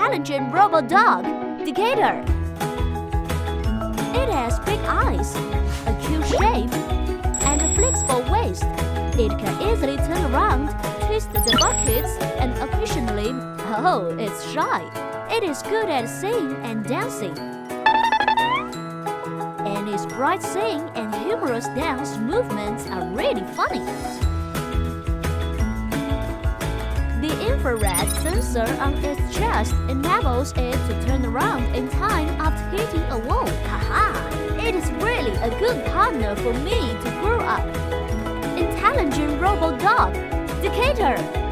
intelligent robot dog, Decatur. It has big eyes, a cute shape, and a flexible waist. It can easily turn around, twist the buckets, and occasionally, it's shy. It is good at singing and dancing. And its bright sing and humorous dance movements are really funny. The infrared sensor on its chest enables it to turn around in time after hitting a wall. Haha! It is really a good partner for me to grow up. Intelligent robot dog, Decatur.